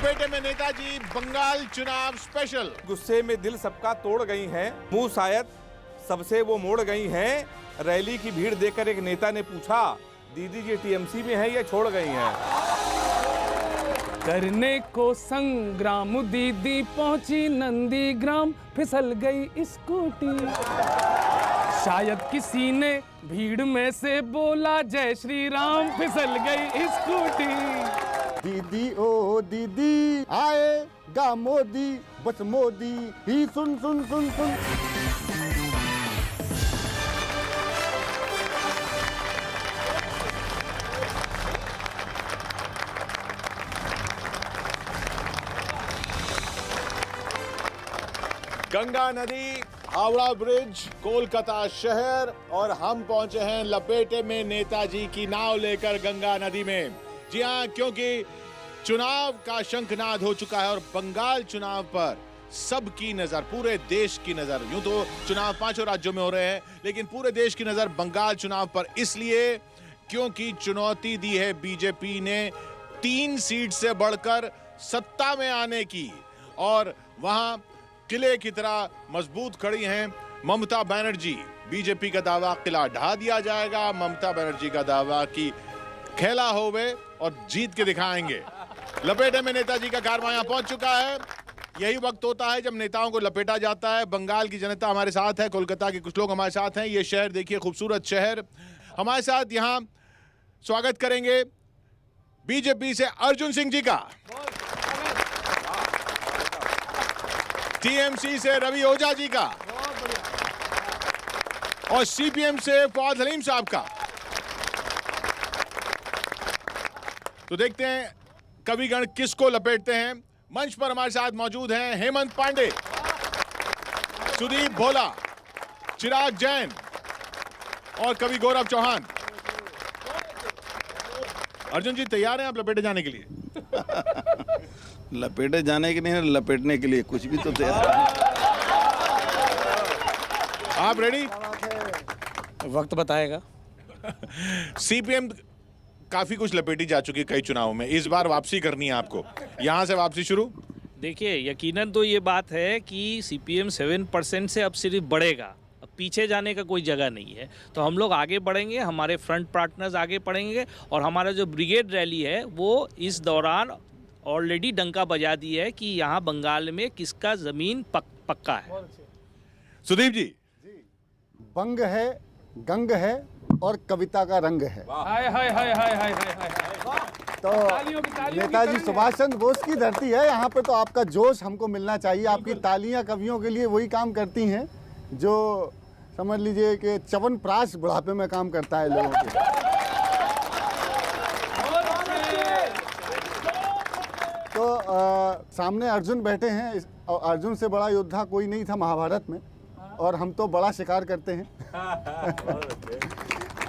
लपेटे में नेताजी बंगाल चुनाव स्पेशल। गुस्से में दिल सबका तोड़ गई हैं, मुंह शायद सबसे वो मोड़ गई हैं। रैली की भीड़ देखकर एक नेता ने पूछा, दीदी जी टीएमसी में है या छोड़ गई हैं? करने को संग्राम दीदी पहुंची नंदीग्राम, फिसल गई स्कूटी। शायद किसी ने भीड़ में से बोला जय श्री राम, फिसल गई स्कूटी। दीदी ओ दीदी आएगा मोदी, बस मोदी ही सुन सुन सुन सुन। गंगा नदी, हावड़ा ब्रिज, कोलकाता शहर और हम पहुंचे हैं लपेटे में नेताजी की नाव लेकर गंगा नदी में। जी हां, क्योंकि चुनाव का शंखनाद हो चुका है और बंगाल चुनाव पर सबकी नजर, पूरे देश की नजर, यूं तो चुनाव 5 राज्यों में हो रहे हैं, लेकिन पूरे देश की नजर बंगाल चुनाव पर इसलिए क्योंकि चुनौती दी है बीजेपी ने 3 सीट से बढ़कर सत्ता में आने की और वहां किले की तरह मजबूत खड़ी हैं ममता बनर्जी। बीजेपी का दावा किला ढा दिया जाएगा, ममता बनर्जी का दावा कि खेला होवे और जीत के दिखाएंगे। लपेटे में नेताजी का कारवां यहां पहुंच चुका है। यही वक्त होता है जब नेताओं को लपेटा जाता है। बंगाल की जनता हमारे साथ है, कोलकाता के कुछ लोग हमारे साथ हैं। ये शहर देखिए, खूबसूरत शहर। हमारे साथ यहां स्वागत करेंगे बीजेपी से अर्जुन सिंह जी का, टीएमसी से रवि ओझा जी का और सीपीएम से फवाद हलीम साहब का। तो देखते हैं कविगण किसको लपेटते हैं। मंच पर हमारे साथ मौजूद हैं हेमंत पांडे, सुदीप भोला, चिराग जैन और कवि गौरव चौहान। अर्जुन जी तैयार हैं आप लपेटे जाने के लिए? लपेटे जाने के लिए, लपेटने के लिए कुछ भी तो तैयार। आप रेडी? वक्त बताएगा। सीपीएम काफी कुछ लपेटी जा चुकी कई चुनावों में, इस बार वापसी करनी है आपको, यहां से वापसी शुरू। देखिए, यकीनन तो ये बात है कि सीपीएम 7% से अब सिर्फ बढ़ेगा, अब पीछे जाने का कोई जगह नहीं है। तो हम लोग आगे बढ़ेंगे, हमारे फ्रंट पार्टनर्स आगे बढ़ेंगे और हमारा जो ब्रिगेड रैली है वो इस दौरान ऑलरेडी डंका बजा दी है कि यहाँ बंगाल में किसका जमीन पक्का है। सुदीप जी, बंग है, गंग है और कविता का रंग है। हाय हाय हाय हाय हाय हाय हाय। तो नेताजी सुभाष चंद्र बोस की धरती है यहाँ पे, तो आपका जोश हमको मिलना चाहिए। आपकी तालियां कवियों के लिए वही काम करती हैं जो समझ लीजिए कि च्यवनप्राश बुढ़ापे में काम करता है लोगों के। तो सामने अर्जुन बैठे हैं, अर्जुन से बड़ा योद्धा कोई नहीं था महाभारत में, और हम तो बड़ा शिकार करते हैं।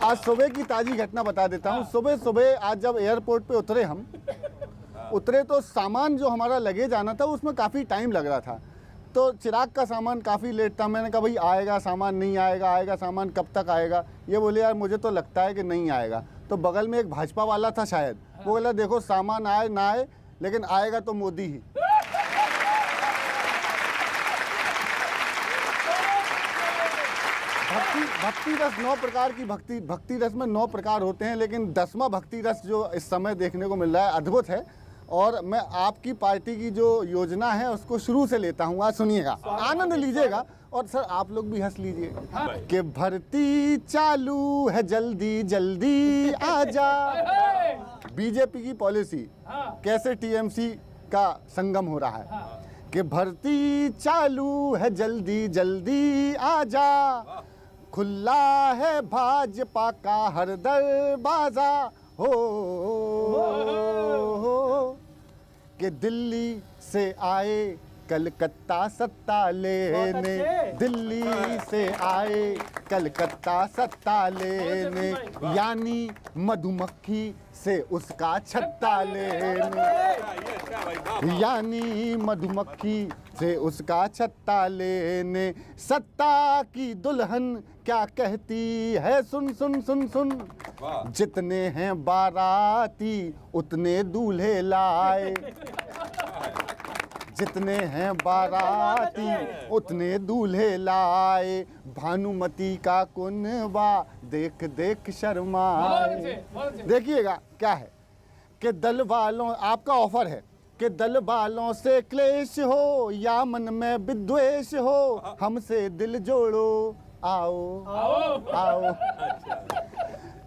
आज सुबह की ताजी घटना बता देता हूँ। सुबह सुबह आज जब एयरपोर्ट पे उतरे तो सामान जो हमारा लगेज आना था उसमें काफ़ी टाइम लग रहा था। तो चिराग का सामान काफ़ी लेट था। मैंने कहा भाई आएगा सामान, नहीं आएगा, आएगा सामान, कब तक आएगा? ये बोले यार मुझे तो लगता है कि नहीं आएगा। तो बगल में एक भाजपा वाला था शायद, वो बोला देखो सामान आए ना आए लेकिन आएगा तो मोदी ही। भक्ति रस 9 प्रकार की भक्ति रस में 9 प्रकार होते हैं, लेकिन 10वां भक्ति रस जो इस समय देखने को मिल रहा है अद्भुत है। और मैं आपकी पार्टी की जो योजना है उसको शुरू से लेता हूँ, आज सुनिएगा, आनंद लीजिएगा और सर आप लोग भी हंस लीजिए। कि भर्ती चालू है जल्दी जल्दी आजा। बीजेपी की पॉलिसी कैसे टीएमसी का संगम हो रहा है कि भर्ती चालू है जल्दी जल्दी आजा, खुला है भाजपा का हर दरवाजा हो कि दिल्ली से आए कलकत्ता सत्ता लेने, दिल्ली से आए कलकत्ता सत्ता लेने, यानी मधुमक्खी से उसका छत्ता लेने, यानी मधुमक्खी से उसका छत्ता लेने। सत्ता की दुल्हन क्या कहती है, सुन सुन सुन सुन, जितने हैं बाराती उतने दूल्हे लाए। जितने हैं बाराती उतने दूल्हे लाए, भानुमति का कुनबा देख देख शर्माए। देखिएगा क्या है कि दल वालों, आपका ऑफर है कि दल वालों से क्लेश हो या मन में विद्वेष हो, हमसे दिल जोड़ो आओ आओ।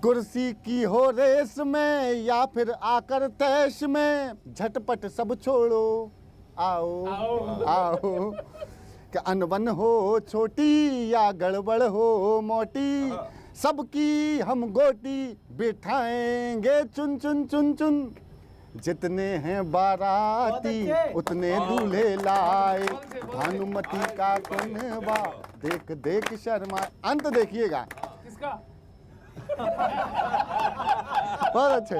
कुर्सी की हो रेस में या फिर आकर तैश में, झटपट सब छोड़ो आओ आओ। कि अनबन हो छोटी या गड़बड़ हो मोटी, सबकी हम गोटी बिठाएंगे चुन चुन चुन चुन। जितने हैं बाराती उतने दूल्हे लाए, भानुमति का कुनबा देख देख शर्मा। अंत देखिएगा किसका? बहुत अच्छे।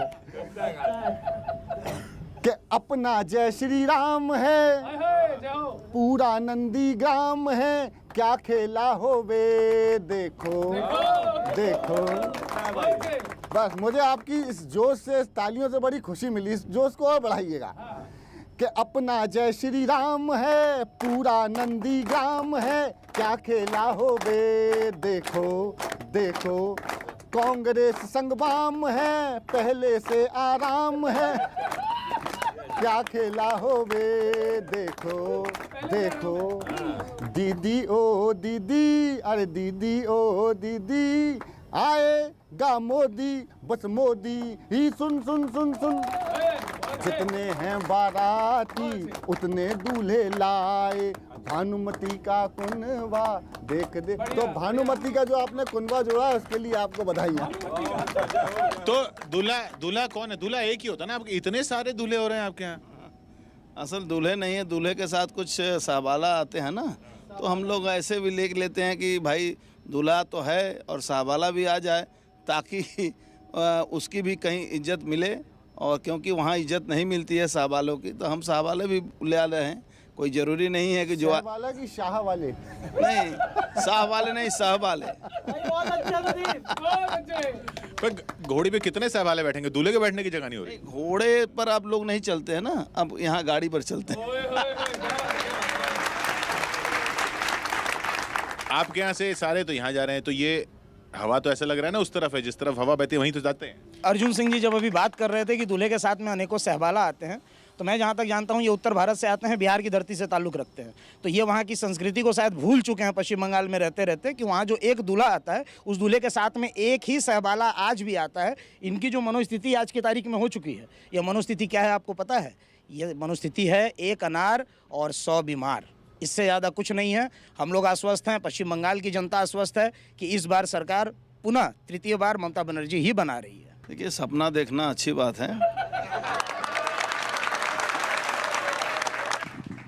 कि अपना जय श्री राम है, जाओ। पूरा नंदी ग्राम है, क्या खेला हो वे देखो देखो। बस मुझे आपकी इस जोश से, इस तालियों से बड़ी खुशी मिली। इस जोश को और बढ़ाइएगा कि अपना जय श्री राम है, पूरा नंदी ग्राम है, क्या खेला हो वे देखो देखो। कांग्रेस संगवाम है, पहले से आराम है, क्या खेला हो वे देखो देखो। दीदी ओ दीदी, अरे दीदी ओ दीदी, आएगा मोदी बस मोदी ही सुन सुन सुन सुन। जितने हैं बाराती उतने दूल्हे लाए, भानुमति का कुनबा देख दे। तो भानुमति का जो आपने कुनबा जोड़ा उसके लिए आपको बधाई। तो दूल्हा कौन है? दूल्हा एक ही होता है ना? आपके इतने सारे दूल्हे हो रहे हैं आपके यहाँ? असल दूल्हे नहीं है, दूल्हे के साथ कुछ साहबाला आते हैं ना, तो हम लोग ऐसे भी लिख लेते हैं कि भाई दूल्हा तो है और साहबाला भी आ जाए, ताकि उसकी भी कहीं इज्जत मिले। और क्योंकि वहाँ इज्जत नहीं मिलती है साहबालों की, तो हम साहबाले भी ले आ रहे हैं। कोई ज़रूरी नहीं है कि जो वाला की शाह वाले नहीं, साह वाले नहीं, साह वाले। पर घोड़ी पे कितने साहबाले बैठेंगे? दूल्हे के बैठने की जगह नहीं हो रही। घोड़े पर आप लोग नहीं चलते हैं ना, अब यहाँ गाड़ी पर चलते हैं। आपके यहाँ से सारे तो यहाँ जा रहे हैं, तो ये हवा तो ऐसा लग रहा है ना उस तरफ है, जिस तरफ हवा बहती है वहीं तो जाते हैं। अर्जुन सिंह जी जब अभी बात कर रहे थे कि दूल्हे के साथ में अनेकों सहबाला आते हैं, तो मैं जहाँ तक जानता हूँ ये उत्तर भारत से आते हैं, बिहार की धरती से ताल्लुक़ रखते हैं। तो ये वहाँ की संस्कृति को शायद भूल चुके हैं पश्चिम बंगाल में रहते रहते, कि वहाँ जो एक दूल्हा आता है उस दूल्हे के साथ में एक ही सहबाला आज भी आता है। इनकी जो मनोस्थिति आज की तारीख में हो चुकी है, यह मनोस्थिति क्या है आपको पता है? ये मनोस्थिति है एक अनार और 100 बीमार, इससे ज़्यादा कुछ नहीं है। हम लोग आश्वस्त हैं, पश्चिम बंगाल की जनता आश्वस्त है कि इस बार सरकार पुनः तृतीय बार ममता बनर्जी ही बना रही है। देखिए, सपना देखना अच्छी बात है।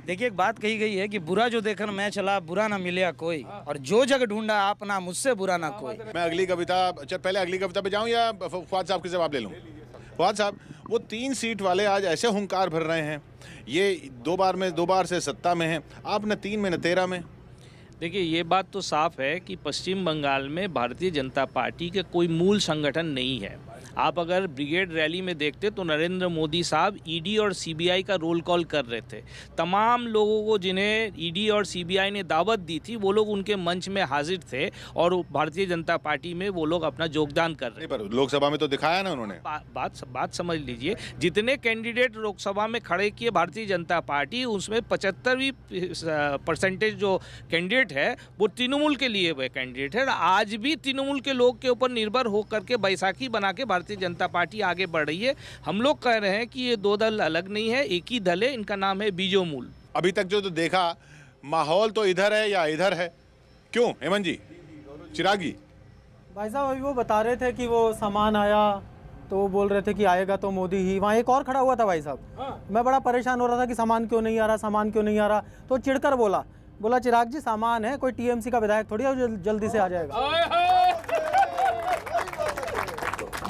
देखिए, एक बात कही गई है कि बुरा जो देखकर मैं चला, बुरा ना मिले कोई, और जो जग ढूंढा आपना, मुझसे बुरा ना कोई। मैं अगली कविता, चल पहले अगली कविता पे जाऊं या फवाद साहब के जवाब ले लूं? फवाद साहब, वो 3 सीट वाले आज ऐसे हुंकार भर रहे हैं, ये 2 बार से सत्ता में हैं, आप न 3 में न 13 में। देखिए, ये बात तो साफ है कि पश्चिम बंगाल में भारतीय जनता पार्टी के कोई मूल संगठन नहीं है। आप अगर ब्रिगेड रैली में देखते तो नरेंद्र मोदी साहब ईडी और सीबीआई का रोल कॉल कर रहे थे। तमाम लोगों को जिन्हें ईडी और सीबीआई ने दावत दी थी, वो लोग उनके मंच में हाजिर थे और भारतीय जनता पार्टी में वो लोग अपना योगदान कर रहे थे। पर लोकसभा में तो दिखाया ना उन्होंने। बात समझ लीजिए, जितने कैंडिडेट लोकसभा में खड़े किए भारतीय जनता पार्टी, उसमें 75% जो कैंडिडेट है वो तृणमूल के लिए हुए कैंडिडेट है। आज भी तृणमूल के लोग के ऊपर निर्भर होकर के बैसाखी बना के भारतीय जनता पार्टी आगे बढ़ रही है। हम लोग कह रहे हैं कि ये 2 दल अलग नहीं है, एक ही दल है, इनका नाम है बीजोमूल। अभी तक जो तो देखा, माहौल तो इधर है या इधर है? क्यों हेमंत जी, चिरागी भाई साहब अभी वो बता रहे थे कि वो सामान आया, तो वो बोल रहे थे कि आएगा तो मोदी ही। वहाँ एक और खड़ा हुआ था भाई साहब, मैं बड़ा परेशान हो रहा था कि सामान क्यों नहीं आ रहा, सामान क्यों नहीं आ रहा, तो चिढ़कर बोला चिराग जी सामान है, कोई टीएमसी का विधायक थोड़ी है जल्दी से आ जाएगा।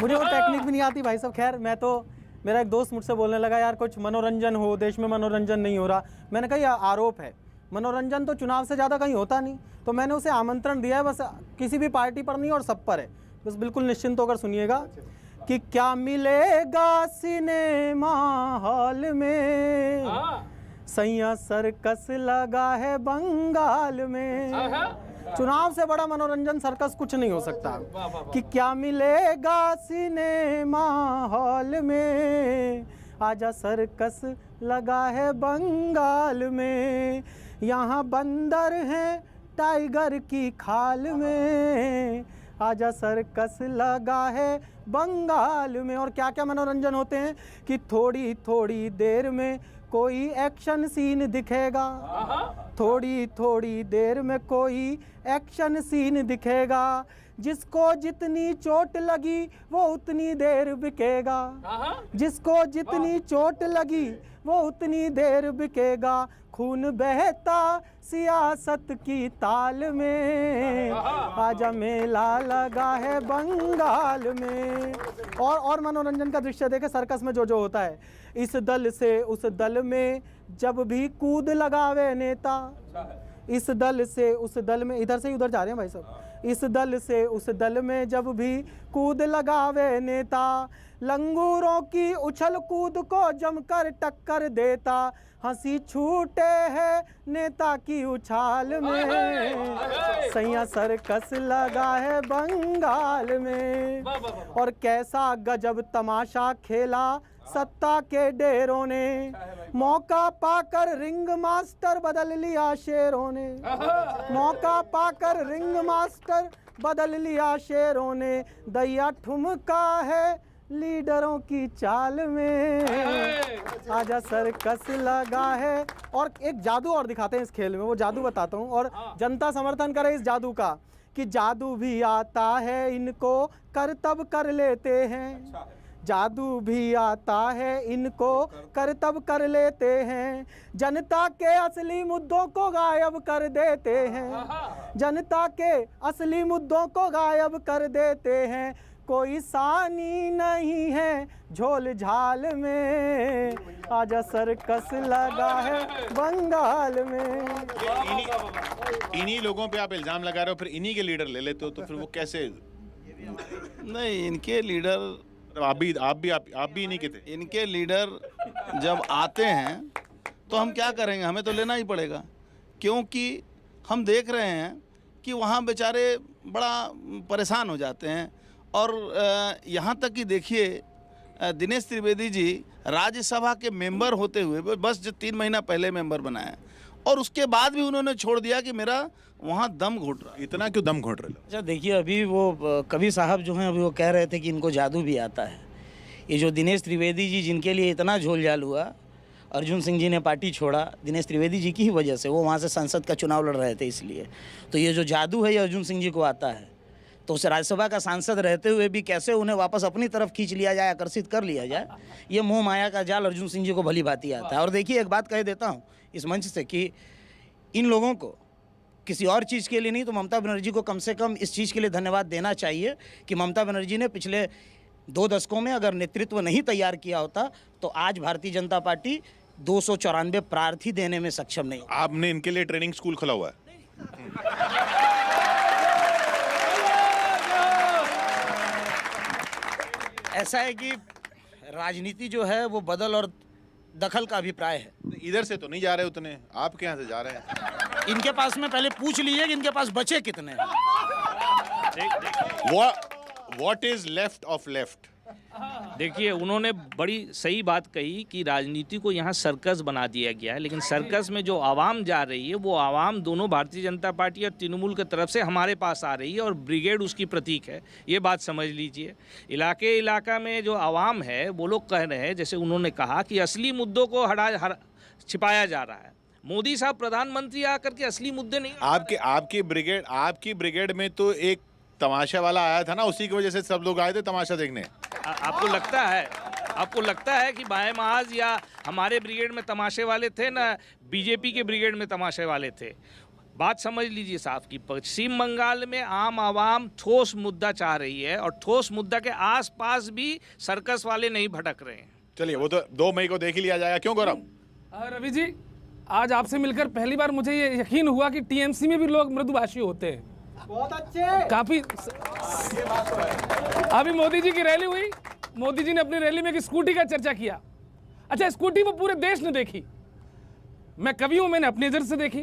मुझे वो टेक्निक भी नहीं आती भाई साहब। खैर, मेरा एक दोस्त मुझसे बोलने लगा, यार कुछ मनोरंजन हो, देश में मनोरंजन नहीं हो रहा। मैंने कहा यह आरोप है, मनोरंजन तो चुनाव से ज़्यादा कहीं होता नहीं। तो मैंने उसे आमंत्रण दिया है, बस किसी भी पार्टी पर नहीं और सब पर है, बस बिल्कुल निश्चिंत होकर सुनिएगा कि क्या मिलेगा सिनेमा हॉल में, सैया सर्कस लगा है बंगाल में। चुनाव से बड़ा मनोरंजन सर्कस कुछ नहीं हो सकता कि क्या मिलेगा सिनेमा हॉल में। आजा सर्कस लगा है बंगाल में, यहाँ बंदर हैं टाइगर की खाल में। आजा सर्कस लगा है बंगाल में। और क्या क्या मनोरंजन होते हैं कि थोड़ी थोड़ी देर में कोई एक्शन सीन दिखेगा, थोड़ी थोड़ी देर में कोई एक्शन सीन दिखेगा। जिसको जितनी चोट लगी वो उतनी देर बिकेगा, जिसको जितनी चोट लगी वो उतनी देर बिकेगा। खून बहता सियासत की ताल में, आजा मेला लगा है बंगाल में। और मनोरंजन का दृश्य देखे सर्कस में जो जो होता है, इस दल से उस दल में जब भी कूद लगावे नेता, इस दल से उस दल में, इधर से उधर जा रहे हैं भाई साहब, इस दल से उस दल में जब भी कूद लगावे नेता, लंगूरों की उछल कूद को जमकर टक्कर देता। हंसी छूटे है नेता की उछाल में, सैया सर्कस लगा है बंगाल में। और कैसा गजब तमाशा खेला सत्ता के डेरों ने, मौका पाकर रिंग मास्टर बदल लिया शेरों ने, मौका पाकर रिंग मास्टर बदल लिया शेरों ने। दैया ठुमका है लीडरों की चाल में, आजा सर्कस लगा है। और एक जादू और दिखाते हैं इस खेल में, वो जादू बताता हूँ और जनता समर्थन करे इस जादू का कि जादू भी आता है इनको कर तब कर लेते हैं, जादू भी आता है इनको कर तब कर लेते हैं। जनता के असली मुद्दों को गायब कर देते हैं, जनता के असली मुद्दों को गायब कर देते हैं। कोई सानी नहीं है झोल झाल में, आजा सर्कस लगा है बंगाल में। इन्हीं लोगों पे आप इल्जाम लगा रहे हो, फिर इन्हीं के लीडर ले लेते हो, तो फिर वो कैसे? नहीं, इनके लीडर आप भी इन्हीं के थे। इनके लीडर जब आते हैं तो हम क्या करेंगे, हमें तो लेना ही पड़ेगा, क्योंकि हम देख रहे हैं कि वहाँ बेचारे बड़ा परेशान हो जाते हैं। और यहाँ तक कि देखिए, दिनेश त्रिवेदी जी राज्यसभा के मेंबर होते हुए बस जो 3 महीना पहले मेंबर बनाया, और उसके बाद भी उन्होंने छोड़ दिया कि मेरा वहाँ दम घुट रहा। इतना क्यों दम घुट रहे? अच्छा देखिए, अभी वो कवि साहब जो हैं अभी वो कह रहे थे कि इनको जादू भी आता है। ये जो दिनेश त्रिवेदी जी जिनके लिए इतना झोलझाल हुआ, अर्जुन सिंह जी ने पार्टी छोड़ा दिनेश त्रिवेदी जी की ही वजह से, वो वहाँ से संसद का चुनाव लड़ रहे थे इसलिए। तो ये जो जादू है ये अर्जुन सिंह जी को आता है, तो उस राज्यसभा का सांसद रहते हुए भी कैसे उन्हें वापस अपनी तरफ खींच लिया जाए, आकर्षित कर लिया जाए, ये मोह माया का जाल अर्जुन सिंह जी को भली भांति आता है। और देखिए, एक बात कह देता हूँ इस मंच से कि इन लोगों को किसी और चीज़ के लिए नहीं तो ममता बनर्जी को कम से कम इस चीज़ के लिए धन्यवाद देना चाहिए कि ममता बनर्जी ने पिछले 2 दशकों में अगर नेतृत्व नहीं तैयार किया होता तो आज भारतीय जनता पार्टी 294 प्रार्थी देने में सक्षम नहीं। आपने इनके लिए ट्रेनिंग स्कूल खोला हुआ है? ऐसा है कि राजनीति जो है वो बदल और दखल का अभिप्राय है। इधर से तो नहीं जा रहे उतने, आपके यहाँ से जा रहे हैं। इनके पास में पहले पूछ लीजिए कि इनके पास बचे कितने हैं। What is left of left? देखिए, उन्होंने बड़ी सही बात कही कि राजनीति को यहाँ सर्कस बना दिया गया है, लेकिन सर्कस में जो आवाम जा रही है वो आवाम दोनों भारतीय जनता पार्टी और तृणमूल की तरफ से हमारे पास आ रही है, और ब्रिगेड उसकी प्रतीक है। ये बात समझ लीजिए। इलाका में जो आवाम है वो लोग कह रहे हैं, जैसे उन्होंने कहा कि असली मुद्दों को छिपाया जा रहा है। मोदी साहब प्रधानमंत्री आकर के असली मुद्दे नहीं। आपकी ब्रिगेड में तो एक तमाशा वाला आया था ना, उसी की वजह से सब लोग आए थे तमाशा देखने। आपको लगता है कि बाएं महाज या हमारे ब्रिगेड में तमाशे वाले थे ना, बीजेपी के ब्रिगेड में तमाशे वाले थे? बात समझ लीजिए साहब की पश्चिम बंगाल में आम आवाम ठोस मुद्दा चाह रही है, और ठोस मुद्दा के आसपास भी सर्कस वाले नहीं भटक रहे हैं। चलिए, वो तो 2 मई को देख ही लिया जाएगा। क्यों गौरव? रवि जी, आज आपसे मिलकर पहली बार मुझे ये यकीन हुआ कि टीएमसी में भी लोग मृदुभाषी होते हैं। बहुत अच्छे। काफी। अभी मोदी जी की रैली हुई, मोदी जी ने अपनी रैली में एक स्कूटी का चर्चा किया। अच्छा, स्कूटी वो पूरे देश ने देखी, मैं कवि हूं, मैंने अपनी नजर से देखी।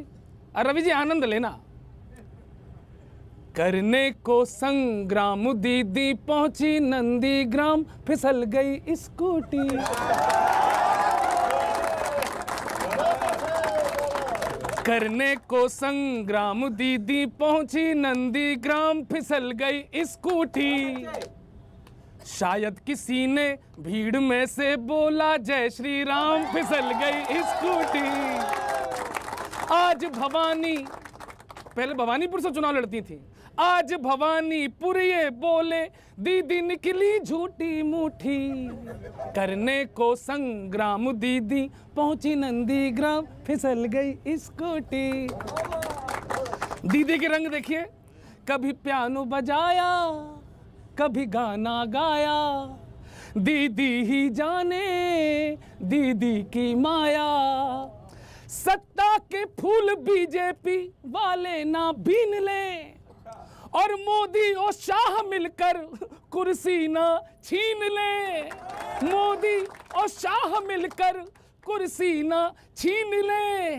और रवि जी आनंद लेना। करने को संग्राम दीदी पहुंची नंदीग्राम, फिसल गई स्कूटी। करने को संग्राम दीदी पहुंची नंदीग्राम, फिसल गई स्कूटी। शायद किसी ने भीड़ में से बोला जय श्री राम, फिसल गई स्कूटी। आज भवानी, पहले भवानीपुर से चुनाव लड़ती थी, आज भवानीपुर ये बोले दीदी निकली झूठी मूठी। करने को संग्राम दीदी पहुंची नंदीग्राम, फिसल गई स्कूटी। दीदी के रंग देखिए, कभी पियानो बजाया, कभी गाना गाया। दीदी ही जाने दीदी की माया। सत्ता के फूल बीजेपी वाले ना बीन ले, और मोदी और शाह मिलकर कुर्सी ना छीन ले। मोदी और शाह मिलकर कुर्सी ना छीन ले।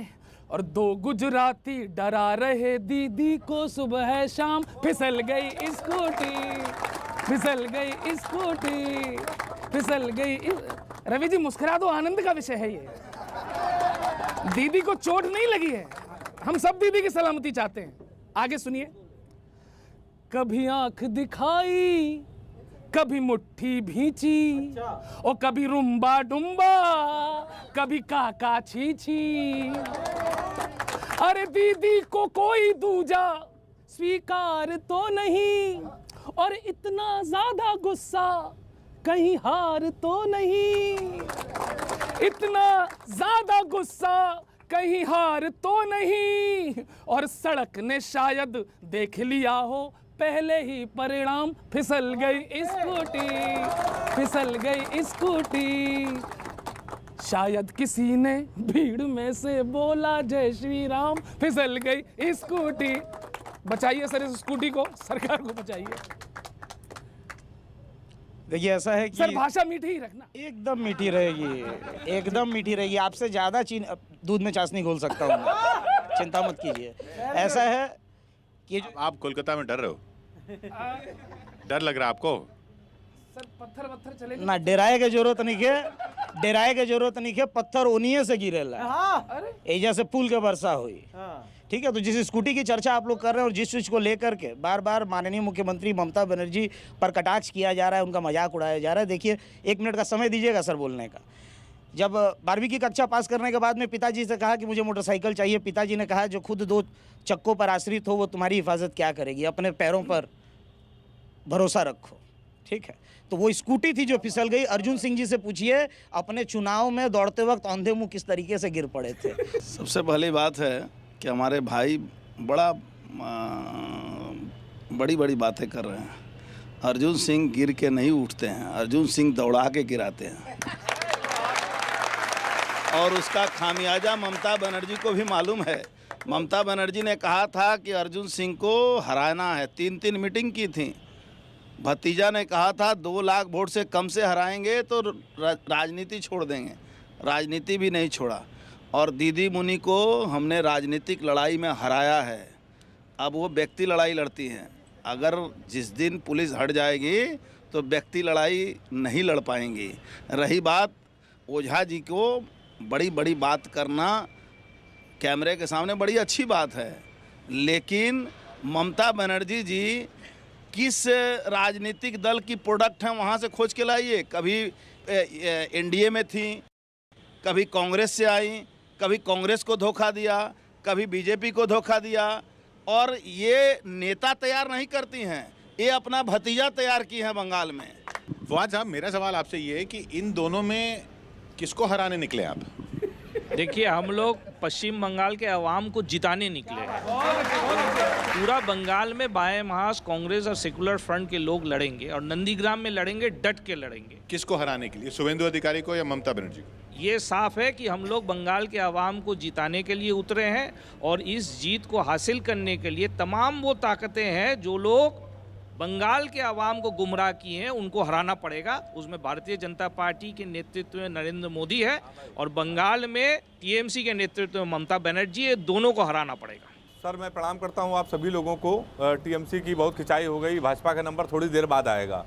और दो गुजराती डरा रहे दीदी को सुबह शाम, फिसल गई स्कूटी, फिसल गई स्कूटी, फिसल गई। रवि जी मुस्कुरा दो, आनंद का विषय है ये। दीदी को चोट नहीं लगी है, हम सब दीदी की सलामती चाहते हैं। आगे सुनिए। कभी आंख दिखाई, कभी मुट्ठी भींची, और कभी रुम्बा डुम्बा, कभी काका छीछी। अरे दीदी को कोई दूजा स्वीकार तो नहीं, और इतना ज्यादा गुस्सा कहीं हार तो नहीं। इतना ज्यादा गुस्सा कहीं हार तो नहीं। और सड़क ने शायद देख लिया हो पहले ही परिणाम, फिसल गई स्कूटी, फिसल गई स्कूटी। शायद किसी ने भीड़ में से बोला जय श्री राम, फिसल गई स्कूटी। बचाइए सर इस स्कूटी को, सरकार को बचाइए। देखिए ऐसा है कि सर भाषा मीठी ही रखना। एकदम मीठी रहेगी, एकदम मीठी रहेगी। आपसे ज़्यादा दूध में चाशनी घोल सकता हूँ मैं, चिंता मत कीजिए। ऐसा है कि आप कोलकाता में डर रहे हो, डर लग रहा है आपको? सर पत्थर वत्थर चलेंगे ना, डराए के जरूरत नहीं है, डराए के जरूरत नहीं है। पत्थर उन्हीं से गिरेला, एजा से पुल के वर्षा हुई। ठीक है, तो जिस स्कूटी की चर्चा आप लोग कर रहे हैं और जिस चीज़ को लेकर के बार बार माननीय मुख्यमंत्री ममता बनर्जी पर कटाक्ष किया जा रहा है, उनका मजाक उड़ाया जा रहा है। देखिए 1 मिनट का समय दीजिएगा सर बोलने का। जब 12वीं की कक्षा पास करने के बाद में पिताजी से कहा कि मुझे मोटरसाइकिल चाहिए, पिताजी ने कहा जो खुद 2 चक्कों पर आश्रित हो वो तुम्हारी हिफाजत क्या करेगी, अपने पैरों पर भरोसा रखो। ठीक है, तो वो स्कूटी थी जो फिसल गई। अर्जुन सिंह जी से पूछिए अपने चुनाव में दौड़ते वक्त अंधे मुंह किस तरीके से गिर पड़े थे। सबसे पहली बात है कि हमारे भाई बड़ी बड़ी बातें कर रहे हैं। अर्जुन सिंह गिर के नहीं उठते हैं, अर्जुन सिंह दौड़ा के गिराते हैं, और उसका खामियाजा ममता बनर्जी को भी मालूम है। ममता बनर्जी ने कहा था कि अर्जुन सिंह को हराना है, 3 मीटिंग की थी। भतीजा ने कहा था 2 लाख वोट से कम से हराएंगे तो राजनीति छोड़ देंगे, राजनीति भी नहीं छोड़ा। और दीदी मुनि को हमने राजनीतिक लड़ाई में हराया है, अब वो व्यक्ति लड़ाई लड़ती हैं। अगर जिस दिन पुलिस हट जाएगी तो व्यक्ति लड़ाई नहीं लड़ पाएंगी। रही बात ओझा जी को बड़ी बड़ी बात करना कैमरे के सामने बड़ी अच्छी बात है, लेकिन ममता बनर्जी जी किस राजनीतिक दल की प्रोडक्ट हैं वहाँ से खोज के लाइए। कभी एनडीए में थी, कभी कांग्रेस से आई, कभी कांग्रेस को धोखा दिया, कभी बीजेपी को धोखा दिया। और ये नेता तैयार नहीं करती हैं, ये अपना भतीजा तैयार की हैं बंगाल में। फवाद साहब, मेरा सवाल आपसे ये है कि इन दोनों में किसको हराने निकले आप? देखिए, हम लोग पश्चिम बंगाल के अवाम को जिताने निकले हैं। पूरा बंगाल में बाएं महास कांग्रेस और सेकुलर फ्रंट के लोग लड़ेंगे, और नंदीग्राम में लड़ेंगे, डट के लड़ेंगे। किसको हराने के लिए, शुभेंदु अधिकारी को या ममता बनर्जी को? ये साफ है कि हम लोग बंगाल के अवाम को जिताने के लिए उतरे हैं, और इस जीत को हासिल करने के लिए तमाम वो ताकतें हैं जो लोग बंगाल के आवाम को गुमराह किए हैं, उनको हराना पड़ेगा। उसमें भारतीय जनता पार्टी के नेतृत्व में नरेंद्र मोदी है और बंगाल में टीएमसी के नेतृत्व में ममता बनर्जी है, दोनों को हराना पड़ेगा। सर मैं प्रणाम करता हूं आप सभी लोगों को। टीएमसी की बहुत खिंचाई हो गई, भाजपा का नंबर थोड़ी देर बाद आएगा,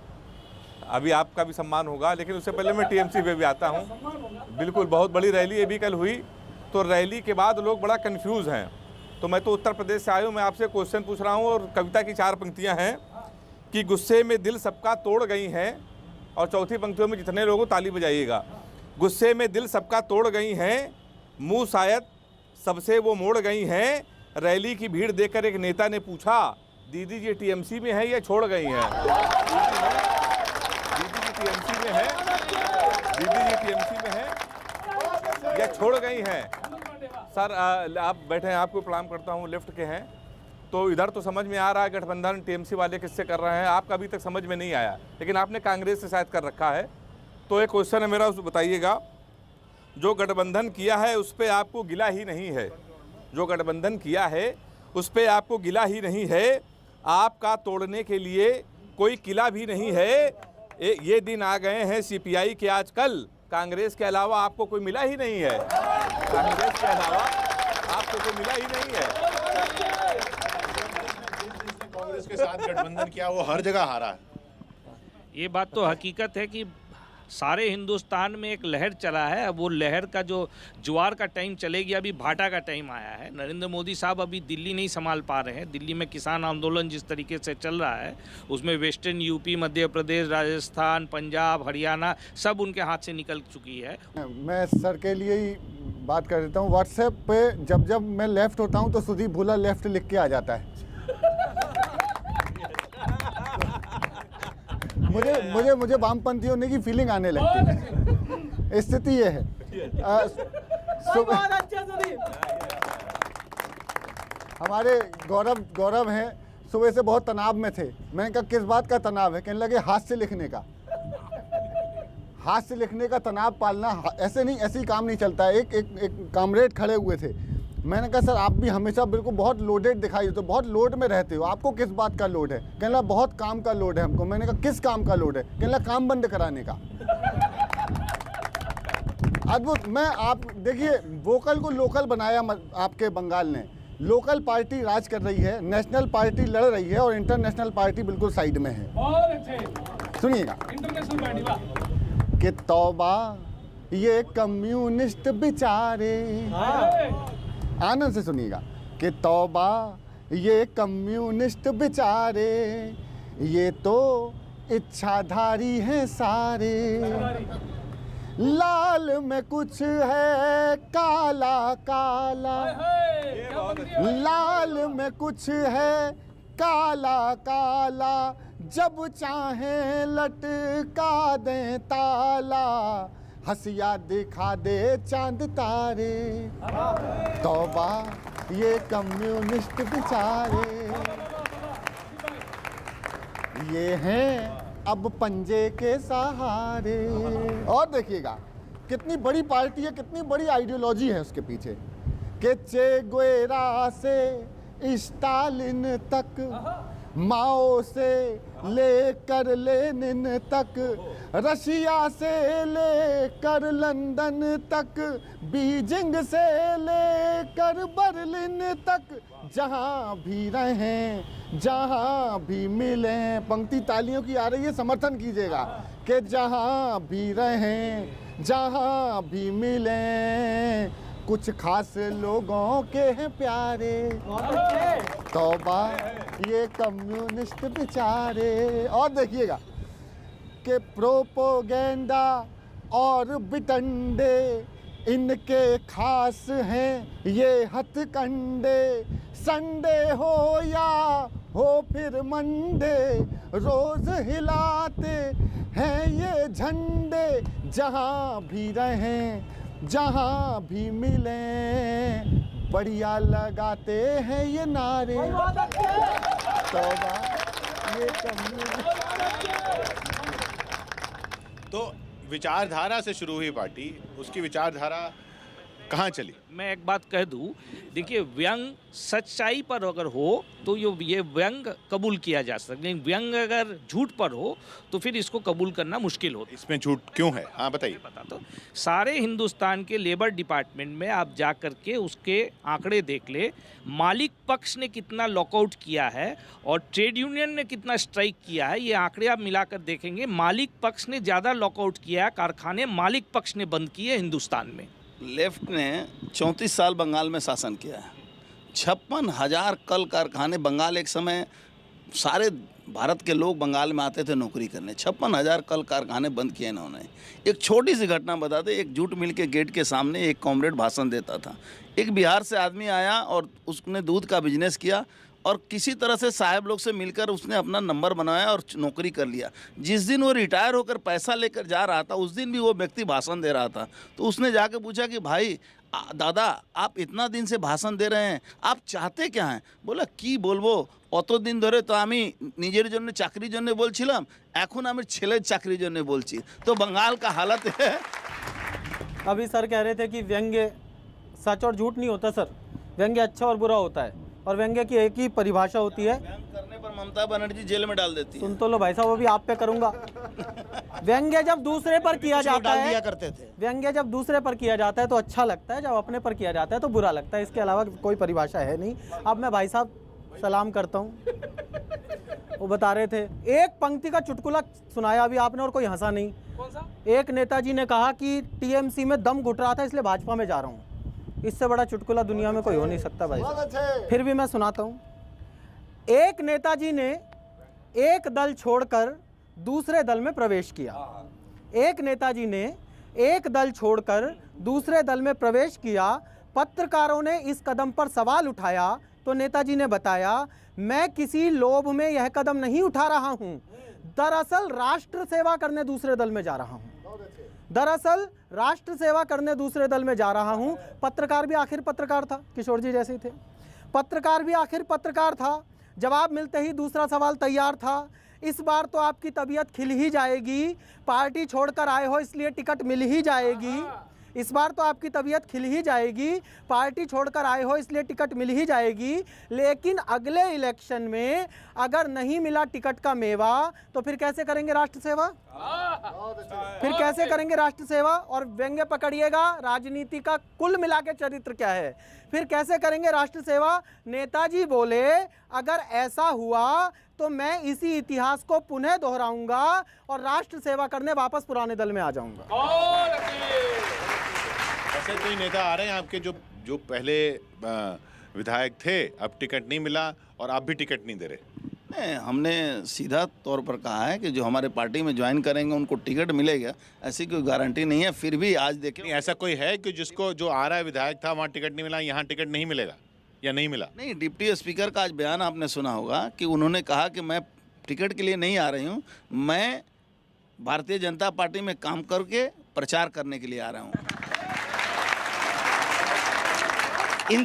अभी आपका भी सम्मान होगा, लेकिन उससे पहले मैं टीएमसी पे भी आता हूं। बिल्कुल, बहुत बड़ी रैली अभी कल हुई, तो रैली के बाद लोग बड़ा कंफ्यूज हैं। तो मैं तो उत्तर प्रदेश से आया हूँ, मैं आपसे क्वेश्चन पूछ रहा हूँ और कविता की 4 पंक्तियाँ हैं कि गुस्से में दिल सबका तोड़ गई हैं, और चौथी पंक्तियों में जितने लोगों ताली बजाइएगा। गुस्से में दिल सबका तोड़ गई हैं, मुँह शायद सबसे वो मोड़ गई हैं। रैली की भीड़ देखकर एक नेता ने पूछा, दीदी जी टीएमसी में है या छोड़ गई हैं? दीदी जी टीएमसी में है, दीदी जी टीएमसी में है या छोड़ गई हैं? सर आप बैठे हैं, आपको प्रणाम करता हूँ, लेफ्ट के हैं, तो इधर तो समझ में आ रहा है गठबंधन टीएमसी वाले किससे कर रहे हैं, आपका अभी तक समझ में नहीं आया, लेकिन आपने कांग्रेस से शायद कर रखा है। तो एक क्वेश्चन है मेरा, उसको बताइएगा। जो गठबंधन किया है उस पर आपको गिला ही नहीं है, जो गठबंधन किया है उस पर आपको गिला ही नहीं है, आपका तोड़ने के लिए कोई किला भी नहीं है। ये दिन आ गए हैं सीपीआई के आजकल, कांग्रेस के अलावा आपको कोई मिला ही नहीं है, कांग्रेस के अलावा आपको कोई मिला ही नहीं है। कांग्रेस के साथ गठबंधन किया, वो हर जगह हारा है। ये बात तो हकीकत है कि सारे हिंदुस्तान में एक लहर चला है। अब वो लहर का जो ज्वार का टाइम चलेगी, अभी भाटा का टाइम आया है। नरेंद्र मोदी साहब अभी दिल्ली नहीं संभाल पा रहे हैं। दिल्ली में किसान आंदोलन जिस तरीके से चल रहा है, उसमें वेस्टर्न यूपी, मध्य प्रदेश, राजस्थान, पंजाब, हरियाणा सब उनके हाथ से निकल चुकी है। मैं सर के लिए ही बात कर देता हूँ। व्हाट्सएप पे जब मैं लेफ्ट होता हूँ तो सुदीप भूला लेफ्ट लिख के आ जाता है। मुझे वामपंथी होने की फीलिंग आने लगती है। स्थिति ये है। हमारे गौरव हैं, सुबह से बहुत तनाव में थे। मैंने कहा किस बात का तनाव है? कहने लगे हाथ से लिखने का। हाथ से लिखने का तनाव पालना ऐसे नहीं, ऐसे ही काम नहीं चलता है। एक कामरेड खड़े हुए थे, मैंने कहा सर आप भी हमेशा बिल्कुल बहुत लोडेड दिखाई देते हो, बहुत लोड में रहते हो, आपको किस बात का लोड है? कहने लगा बहुत काम का लोड है हमको। मैंने कहा किस काम का लोड है? कहने लगा काम बंद कराने का। अद्भुत। मैं आप देखिए, वोकल को लोकल बनाया आपके बंगाल ने। लोकल पार्टी राज कर रही है, नेशनल पार्टी लड़ रही है और इंटरनेशनल पार्टी बिल्कुल साइड में है। सुनिएगा कि तौबा ये कम्युनिस्ट बेचारे, आनंद से सुनिएगा कि तौबा ये कम्युनिस्ट बेचारे, ये तो इच्छाधारी हैं सारे। लाल में कुछ है काला काला, लाल में कुछ है काला काला, जब चाहे लटका दें ताला, हंसिया दिखा दे चांद तारे। तौबा ये कम्युनिस्ट बेचारे, ये हैं अब पंजे के सहारे। और देखिएगा कितनी बड़ी पार्टी है, कितनी बड़ी आइडियोलॉजी है उसके पीछे। कि चे गुएरा से स्टालिन तक, माओ से लेकर लेनिन तक, रशिया से लेकर लंदन तक, बीजिंग से लेकर बर्लिन तक, जहाँ भी रहें जहाँ भी मिलें। पंक्ति तालियों की आ रही है, समर्थन कीजिएगा। कि जहाँ भी रहें जहाँ भी मिलें, कुछ खास लोगों के हैं प्यारे। तौबा ये कम्युनिस्ट बेचारे। और देखिएगा कि प्रोपोगेंडा और बिटंडे इनके खास हैं ये हथकंडे। संडे हो या हो फिर मंडे, रोज हिलाते हैं ये झंडे। जहाँ भी रहें जहाँ भी मिलें, बढ़िया लगाते हैं ये नारे। तौबा ये तो विचारधारा से शुरू हुई पार्टी, उसकी विचारधारा कहाँ चली? मैं एक बात कह दूं, देखिए व्यंग सच्चाई पर अगर हो तो ये व्यंग कबूल किया जा सकता है, लेकिन व्यंग अगर झूठ पर हो तो फिर इसको कबूल करना मुश्किल होता है। इसमें झूठ क्यों है? हाँ बताइए। बता दो, सारे हिंदुस्तान के लेबर डिपार्टमेंट में आप जा कर के उसके आंकड़े देख ले, मालिक पक्ष ने कितना लॉकआउट किया है और ट्रेड यूनियन ने कितना स्ट्राइक किया है, ये आंकड़े आप मिलाकर देखेंगे, मालिक पक्ष ने ज़्यादा लॉकआउट किया है, कारखाने मालिक पक्ष ने बंद किए हिंदुस्तान में। लेफ्ट ने 34 साल बंगाल में शासन किया है। 56,000 कल कारखाने, बंगाल एक समय सारे भारत के लोग बंगाल में आते थे नौकरी करने, 56,000 कल कारखाने बंद किए इन्होंने। एक छोटी सी घटना बता दें, एक जूट मिल के गेट के सामने एक कॉमरेड भाषण देता था, एक बिहार से आदमी आया और उसने दूध का बिजनेस किया और किसी तरह से साहब लोग से मिलकर उसने अपना नंबर बनाया और नौकरी कर लिया। जिस दिन वो रिटायर होकर पैसा लेकर जा रहा था, उस दिन भी वो व्यक्ति भाषण दे रहा था। तो उसने जाके पूछा कि भाई दादा, आप इतना दिन से भाषण दे रहे हैं, आप चाहते क्या हैं? बोला কি বলবো, অত দিন ধরে তো আমি নিজের জন্য চাকরির জন্য বলছিলাম, এখন আমি ছেলের চাকরির জন্য বলছি। तो बंगाल का हालत है। अभी सर कह रहे थे कि व्यंग्य सच और झूठ नहीं होता सर, व्यंग्य अच्छा और बुरा होता है, और व्यंग्य की एक ही परिभाषा होती है। करने पर ममता बनर्जी जेल में डाल देती है। सुन तो लो भाई साहब, वो भी आप पे करूंगा। व्यंग्य जब दूसरे पर किया जाता है, दिया करते थे। व्यंग्य जब दूसरे पर किया जाता है तो अच्छा लगता है, जब अपने पर किया जाता है तो बुरा लगता है। इसके अलावा कोई परिभाषा है नहीं। अब मैं भाई साहब सलाम करता हूँ। वो बता रहे थे, एक पंक्ति का चुटकुला सुनाया अभी आपने और कोई हंसा नहीं। कौन सा? एक नेताजी ने कहा कि टीएमसी में दम घुट रहा था इसलिए भाजपा में जा रहा हूँ। इससे बड़ा चुटकुला दुनिया में कोई हो नहीं सकता भाई साहब। फिर भी मैं सुनाता हूँ। एक नेताजी ने एक दल छोड़कर दूसरे दल में प्रवेश किया। एक नेताजी ने एक दल छोड़कर दूसरे दल में प्रवेश किया। पत्रकारों ने इस कदम पर सवाल उठाया तो नेताजी ने बताया, मैं किसी लोभ में यह कदम नहीं उठा रहा हूँ, दरअसल राष्ट्र सेवा करने दूसरे दल में जा रहा हूँ। दरअसल राष्ट्र सेवा करने दूसरे दल में जा रहा हूं। पत्रकार भी आखिर पत्रकार था, किशोर जी जैसे ही थे। पत्रकार भी आखिर पत्रकार था। जवाब मिलते ही दूसरा सवाल तैयार था। इस बार तो आपकी तबीयत खिल ही जाएगी, पार्टी छोड़कर आए हो इसलिए टिकट मिल ही जाएगी। इस बार तो आपकी तबीयत खिल ही जाएगी, पार्टी छोड़कर आए हो इसलिए टिकट मिल ही जाएगी, लेकिन अगले इलेक्शन में अगर नहीं मिला टिकट का मेवा तो फिर कैसे करेंगे राष्ट्र सेवा? फिर कैसे करेंगे राष्ट्र सेवा? और व्यंग्य पकड़िएगा, राजनीति का कुल मिला के चरित्र क्या है। फिर कैसे करेंगे राष्ट्र सेवा? नेताजी बोले, अगर ऐसा हुआ तो मैं इसी इतिहास को पुनः दोहराऊंगा और राष्ट्र सेवा करने वापस पुराने दल में आ जाऊंगा। ऐसे कोई नेता आ रहे हैं आपके जो पहले विधायक थे, अब टिकट नहीं मिला और आप भी टिकट नहीं दे रहे? नहीं, हमने सीधा तौर पर कहा है कि जो हमारे पार्टी में ज्वाइन करेंगे उनको टिकट मिलेगा, ऐसी कोई गारंटी नहीं है। फिर भी आज देखें, ऐसा कोई है कि जिसको जो आ रहा है विधायक था वहाँ टिकट नहीं मिला, यहाँ टिकट नहीं मिलेगा या नहीं मिला? नहीं, डिप्टी स्पीकर का आज बयान आपने सुना होगा कि उन्होंने कहा कि मैं टिकट के लिए नहीं आ रही हूँ, मैं भारतीय जनता पार्टी में काम करके प्रचार करने के लिए आ रहा हूँ। इन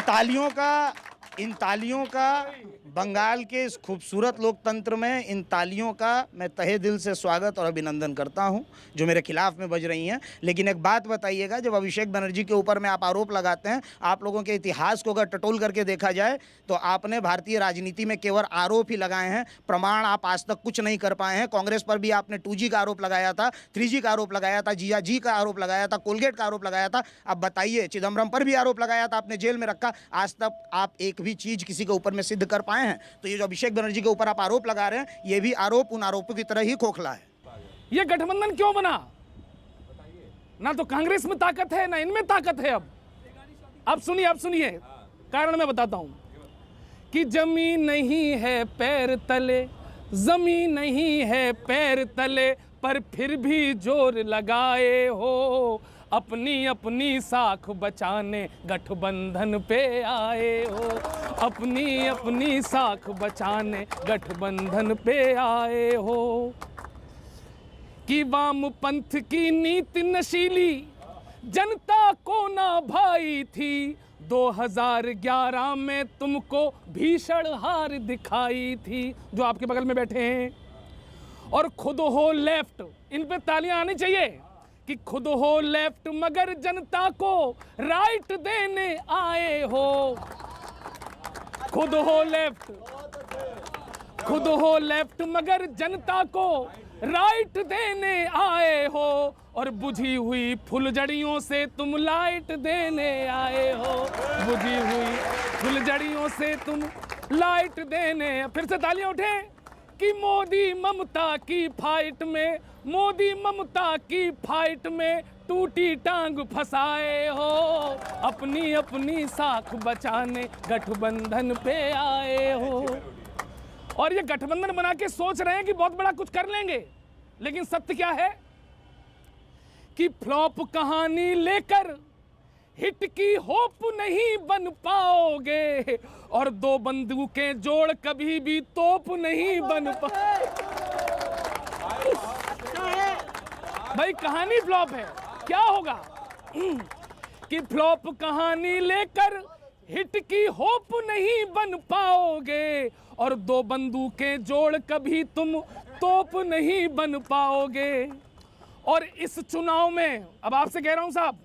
तालियों का बंगाल के इस खूबसूरत लोकतंत्र में इन तालियों का मैं तहे दिल से स्वागत और अभिनंदन करता हूं, जो मेरे खिलाफ में बज रही हैं। लेकिन एक बात बताइएगा, जब अभिषेक बनर्जी के ऊपर में आप आरोप लगाते हैं, आप लोगों के इतिहास को अगर टटोल करके देखा जाए तो आपने भारतीय राजनीति में केवल आरोप ही लगाए हैं, प्रमाण आप आज तक कुछ नहीं कर पाए हैं। कांग्रेस पर भी आपने 2G का आरोप लगाया था, 3G का आरोप लगाया था, जियाजी का आरोप लगाया था, कोलगेट का आरोप लगाया था। अब बताइए, चिदम्बरम पर भी आरोप लगाया था, आपने जेल में रखा। आज तक आप एक भी चीज किसी के ऊपर में सिद्ध कर पाए हैं? तो ये जो अभिषेक बनर्जी के ऊपर आप आरोप लगा रहे हैं, ये भी आरोप उन आरोपों की तरह ही खोखला है। ये गठबंधन क्यों बना? ना तो कांग्रेस में ताकत है ना इनमें ताकत है। अब सुनिए कारण मैं बताता हूं कि जमीन नहीं है पैर तले, जमीन नहीं है पैर तले, पर फिर भी जोर लगाए हो, अपनी अपनी साख बचाने गठबंधन पे आए हो, अपनी अपनी साख बचाने गठबंधन पे आए हो। कि वाम पंथ की नीति नशीली जनता को ना भाई थी, 2011 में तुमको भीषण हार दिखाई थी, जो आपके बगल में बैठे हैं, और खुद हो लेफ्ट, इन पे तालियां आनी चाहिए कि खुद हो लेफ्ट मगर जनता को राइट देने आए हो। खुद हो लेफ्ट मगर जनता को राइट देने आए हो, और बुझी हुई फुलझड़ियों से तुम लाइट देने आए हो। बुझी हुई फुलझड़ियों से तुम लाइट देने। फिर से तालियां उठे कि मोदी ममता की फाइट में, मोदी ममता की फाइट में टूटी टांग फंसाए हो। अपनी अपनी साख बचाने गठबंधन पे आए हो। और ये गठबंधन बना के सोच रहे हैं कि बहुत बड़ा कुछ कर लेंगे, लेकिन सत्य क्या है कि फ्लॉप कहानी लेकर हिट की होप नहीं बन पाओगे, और दो बंदूकें जोड़ कभी भी तोप नहीं बन भाई कहानी फ्लॉप है, क्या होगा कि फ्लॉप कहानी लेकर हिट की होप नहीं बन पाओगे, और दो बंदूकें जोड़ कभी तुम तोप नहीं बन पाओगे। और इस चुनाव में अब आपसे कह रहा हूं साहब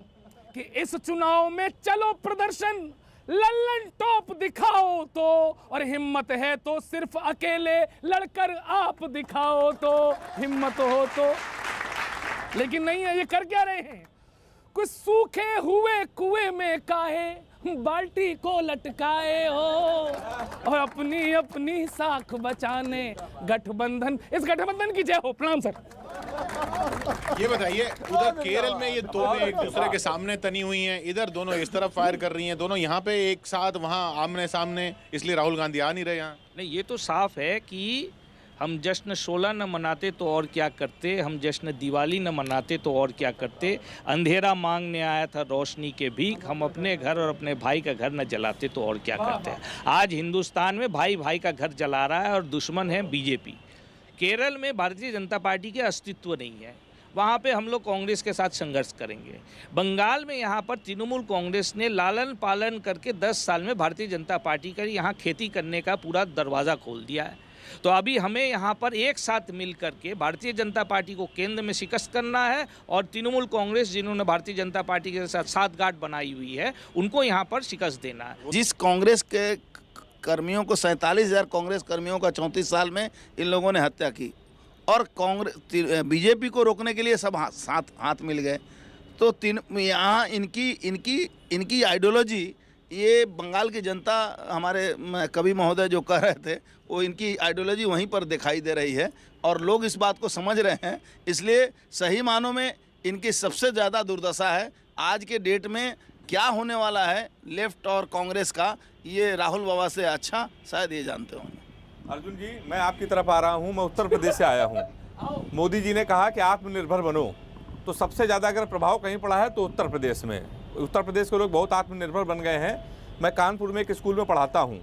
कि इस चुनाव में चलो प्रदर्शन, लल्लन टॉप दिखाओ तो, और हिम्मत है तो सिर्फ अकेले लड़कर आप दिखाओ तो, हिम्मत हो तो। लेकिन नहीं है, ये कर क्या रहे हैं? कुछ सूखे हुए कुएं में काहे बाल्टी को लटकाए हो, और अपनी अपनी साख बचाने गठबंधन। इस गठबंधन की जय हो। प्रणाम सर। ये बताइए, उधर केरल में ये तोपें एक दूसरे के सामने तनी हुई हैं, इधर दोनों इस तरफ फायर कर रही हैं, दोनों यहाँ पे एक साथ वहाँ आमने सामने, इसलिए राहुल गांधी आ नहीं रहे यहाँ। नहीं, ये तो साफ है कि हम जश्न 16 न मनाते तो और क्या करते, हम जश्न दिवाली न मनाते तो और क्या करते। अंधेरा मांगने आया था रोशनी के भीख, हम अपने घर और अपने भाई का घर न जलाते तो और क्या करते। आज हिंदुस्तान में भाई भाई का घर जला रहा है और दुश्मन है बीजेपी। केरल में भारतीय जनता पार्टी के अस्तित्व नहीं है, वहाँ पे हम लोग कांग्रेस के साथ संघर्ष करेंगे। बंगाल में यहाँ पर तृणमूल कांग्रेस ने लालन पालन करके 10 साल में भारतीय जनता पार्टी का यहाँ खेती करने का पूरा दरवाज़ा खोल दिया है। तो अभी हमें यहाँ पर एक साथ मिल करके भारतीय जनता पार्टी को केंद्र में शिकस्त करना है, और तृणमूल कांग्रेस जिन्होंने भारतीय जनता पार्टी के साथ साठगांठ बनाई हुई है उनको यहाँ पर शिकस्त देना है। जिस कांग्रेस के कर्मियों को 47,000 कांग्रेस कर्मियों का 34 साल में इन लोगों ने हत्या की, और कांग्रेस बीजेपी को रोकने के लिए सब हाथ मिल गए। तो यहाँ इनकी आइडियोलॉजी, ये बंगाल की जनता, हमारे कवि महोदय जो कह रहे थे, वो इनकी आइडियोलॉजी वहीं पर दिखाई दे रही है, और लोग इस बात को समझ रहे हैं। इसलिए सही मानों में इनकी सबसे ज़्यादा दुर्दशा है। आज के डेट में क्या होने वाला है लेफ्ट और कांग्रेस का, ये राहुल बाबा से अच्छा शायद ये जानते होंगे। अर्जुन जी, मैं आपकी तरफ आ रहा हूँ। मैं उत्तर प्रदेश से आया हूँ। मोदी जी ने कहा कि आत्मनिर्भर बनो, तो सबसे ज़्यादा अगर प्रभाव कहीं पड़ा है तो उत्तर प्रदेश में। उत्तर प्रदेश के लोग बहुत आत्मनिर्भर बन गए हैं। मैं कानपुर में एक स्कूल में पढ़ाता हूँ,